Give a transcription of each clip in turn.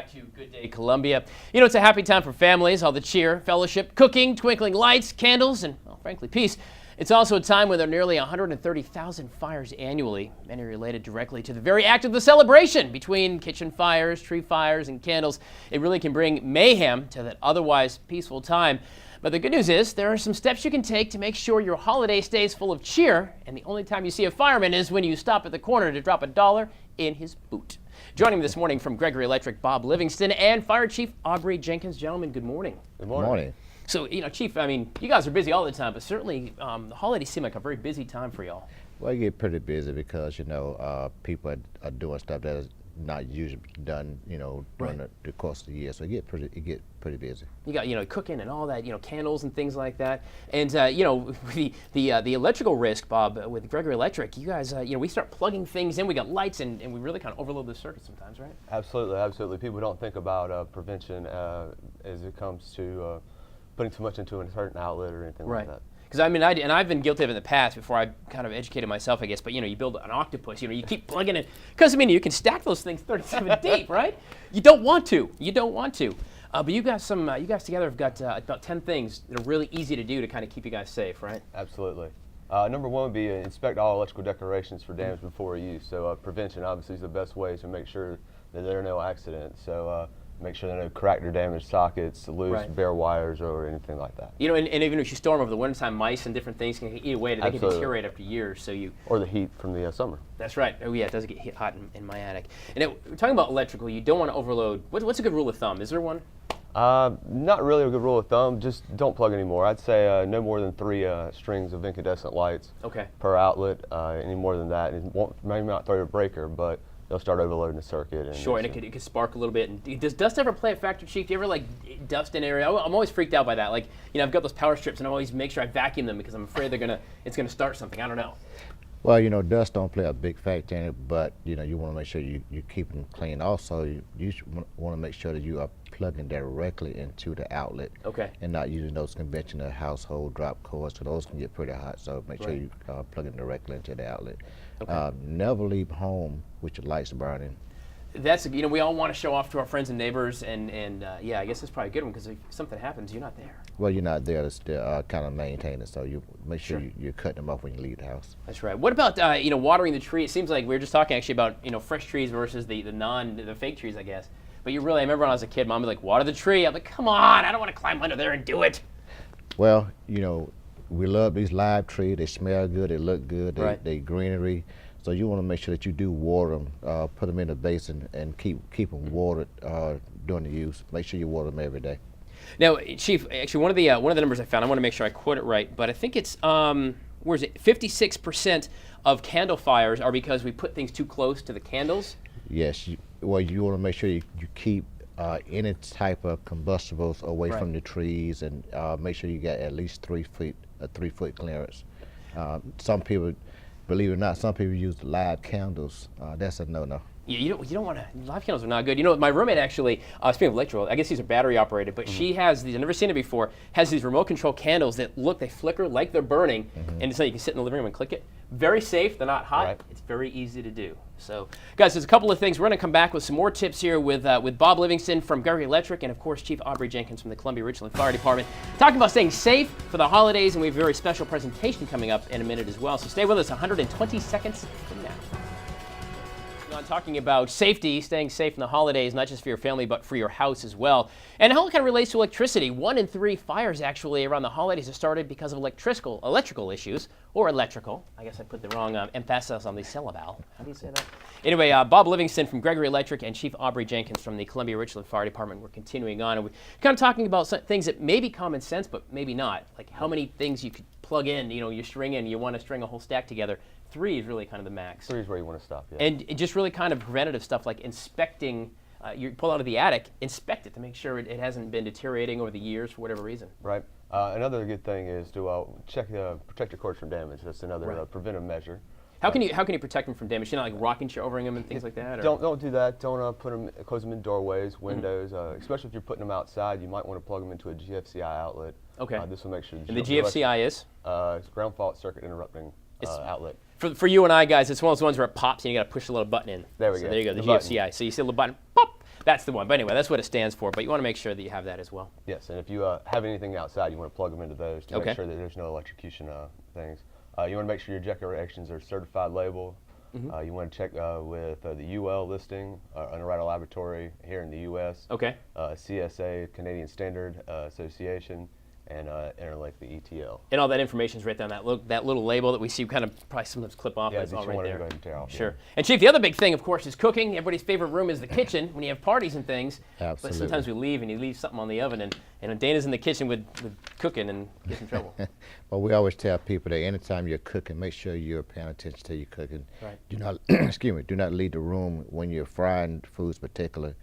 back to Good Day Columbia. You know, it's a happy time for families, all the cheer, fellowship, cooking, twinkling lights, candles, and, well, frankly, peace. It's also a time when there are nearly 130,000 fires annually, many related directly to the very act of the celebration. Between kitchen fires, tree fires, and candles, it really can bring mayhem to that otherwise peaceful time. But the good news is there are some steps you can take to make sure your holiday stays full of cheer, and the only time you see a fireman is when you stop at the corner to drop $1 in his boot. Joining me this morning from Gregory Electric, Bob Livingston, and Fire Chief Aubrey Jenkins. Gentlemen, good morning. Good morning. So, you know, Chief, I mean, you guys are busy all the time, but certainly the holidays seem like a very busy time for y'all. Well, you get pretty busy because, you know, people are doing stuff that is not usually done, you know, during the course of the year. So it get pretty busy. You got, you know, cooking and all that, you know, candles and things like that. And, you know, the electrical risk, Bob, with Gregory Electric, you guys, you know, we start plugging things in, we got lights, and we really kind of overload the circuit sometimes, right? Absolutely, absolutely. People don't think about prevention as it comes to putting too much into a certain outlet or anything like that. Because I mean, I've been guilty of it in the past before I kind of educated myself, I guess. But you know, you build an octopus, you know, you keep plugging it. Because I mean, you can stack those things 37 deep, right? You don't want to. You don't want to. But you guys together have got about 10 things that are really easy to do to kind of keep you guys safe, right? Absolutely. Number one would be inspect all electrical decorations for damage before use. So prevention obviously is the best way to make sure that there are no accidents. So make sure there are no cracked or damaged sockets, loose, bare wires, or anything like that. You know, and even if you store them over the wintertime, mice and different things can eat away. They can deteriorate after years. So or the heat from the summer. That's right. Oh yeah, it does get hot in my attic. And we're talking about electrical. You don't want to overload. What's a good rule of thumb? Is there one? Not really a good rule of thumb. Just don't plug anymore. I'd say no more than 3 strings of incandescent lights per outlet. Any more than that, it won't maybe not throw a breaker, but they'll start overloading the circuit. And sure, and it could spark a little bit. And does dust ever play a factor, Chief? Do you ever like dust in an area? I'm always freaked out by that. Like, you know, I've got those power strips, and I always make sure I vacuum them because I'm afraid it's gonna start something. I don't know. Well, you know, dust don't play a big factor in it, but you know, you want to make sure you keep them clean. Also, you want to make sure that you are plugging directly into the outlet, and not using those conventional household drop cords, so those can get pretty hot. So make sure you plug them directly into the outlet. Never leave home with your lights burning. That's, you know, we all want to show off to our friends and neighbors, and yeah, I guess that's probably a good one because if something happens, you're not there. Well, you're not there to kind of maintain it, so you make sure you're cutting them off when you leave the house. That's right. What about you know, watering the tree? It seems like we were just talking actually about, you know, fresh trees versus the fake trees, I guess. But I remember when I was a kid, Mom would be like, water the tree. I'm like, come on, I don't want to climb under there and do it. Well, you know, we love these live trees. They smell good, they look good, they greenery. So you want to make sure that you do water them, put them in a basin, and keep them watered during the use. Make sure you water them every day. Now, Chief, actually one of the numbers I found, I want to make sure I quote it right, but I think it's where is it? 56% of candle fires are because we put things too close to the candles. Yes. Well, you want to make sure you keep any type of combustibles away from the trees, and make sure you get at least 3 feet, a 3-foot clearance. Some people, believe it or not, some people use live candles. That's a no-no. Yeah, you don't want to. Live candles are not good. You know, my roommate actually, speaking of electrical, I guess these are battery operated, but she has these. I've never seen it before. Has these remote control candles that they flicker like they're burning, and so you can sit in the living room and click it. Very safe. They're not hot. It's very easy to do. So, guys, there's a couple of things. We're going to come back with some more tips here with Bob Livingston from Gregory Electric, and of course Chief Aubrey Jenkins from the Columbia Richland Fire Department, talking about staying safe for the holidays, and we have a very special presentation coming up in a minute as well. So stay with us. 120 seconds from now. On talking about safety, staying safe in the holidays, not just for your family, but for your house as well. And how it kind of relates to electricity. 1 in 3 fires actually around the holidays have started because of electrical issues, or electrical. I guess I put the wrong emphasis on the syllable. How do you say that? Anyway, Bob Livingston from Gregory Electric and Chief Aubrey Jenkins from the Columbia Richland Fire Department. We're continuing on, and we're kind of talking about some things that may be common sense, but maybe not. Like how many things you could plug in, you know, you string in, you want to string a whole stack together. 3 is really kind of the max. 3 is where you want to stop, And it just really kind of preventative stuff like inspecting, you pull out of the attic, inspect it to make sure it hasn't been deteriorating over the years for whatever reason. Right. Another good thing is to protect your cords from damage. That's another preventive measure. How can you protect them from damage? You know, like rocking chair overing them and things like that? Or? Don't do that. Don't close them in doorways, windows. Especially if you're putting them outside, you might want to plug them into a GFCI outlet. This will make sure. And the GFCI is? It's ground fault circuit interrupting outlet. For you and I, guys, it's one of those ones where it pops and you got to push a little button in. There we go. There you go, the GFCI. So you see a little button, pop, That's the one. But anyway, that's what it stands for. But you want to make sure that you have that as well. Yes, and if you have anything outside, you want to plug them into those to make sure that there's no electrocution things. You want to make sure your ejector reactions are certified label. You want to check with the UL listing, Underwriter Laboratory here in the U.S. CSA, Canadian Standard Association, and Interlink, the ETL. And all that information is right there on that little label that we see kind of probably sometimes clip off. Yeah, it's all right there. Go ahead and tear off, sure. And Chief, the other big thing, of course, is cooking. Everybody's favorite room is the kitchen when you have parties and things. Absolutely. But sometimes we leave and you leave something on the oven, and Dana's in the kitchen with cooking and gets in trouble. Well, we always tell people that anytime you're cooking, make sure you're paying attention to your cooking. Right. Do not, excuse me, do not leave the room when you're frying foods, particularly.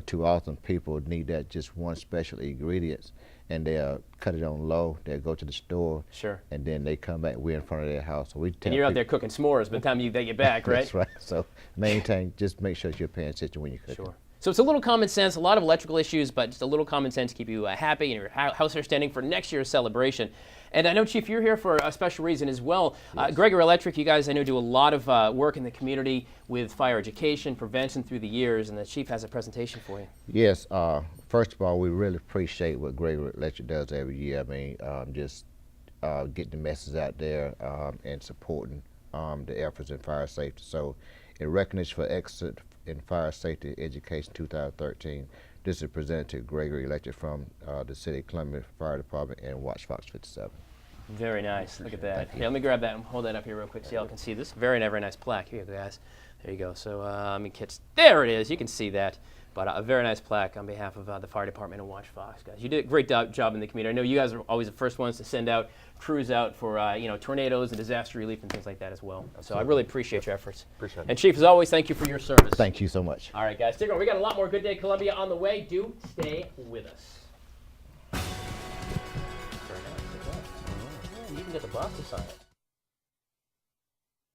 Too often people need that just one special ingredients, and they'll cut it on low. They'll go to the store, and then they come back. We're in front of their house, so we tell and you're out there cooking s'mores by the time they get back, right? That's right. So main thing, just make sure you're paying attention when you're cooking. Sure. So it's a little common sense, a lot of electrical issues, but just a little common sense to keep you happy and your house are standing for next year's celebration. And I know, Chief, you're here for a special reason as well. Yes. Gregory Electric, you guys, I know, do a lot of work in the community with fire education, prevention through the years, and the Chief has a presentation for you. Yes. First of all, we really appreciate what Gregory Electric does every year. I mean, just getting the message out there and supporting the efforts in fire safety. So, in recognition for Excellence in Fire Safety Education 2013, this is presented to Gregory Electric from the City of Columbia Fire Department and WACH Fox 57. Very nice. Look at that. Here, let me grab that and hold that up here real quick so y'all can see this. Very nice plaque. Here you go, guys. There you go. So, there it is. You can see that. But a very nice plaque on behalf of the fire department and WACH Fox, guys. You did a great job in the community. I know you guys are always the first ones to send out crews out for tornadoes and disaster relief and things like that as well. Absolutely. So I really appreciate your efforts. Appreciate it. And Chief, as always, thank you for your service. Thank you so much. All right, guys, stick around. We got a lot more Good Day Columbia on the way. Do stay with us. Very nice. You can get the boss to sign it.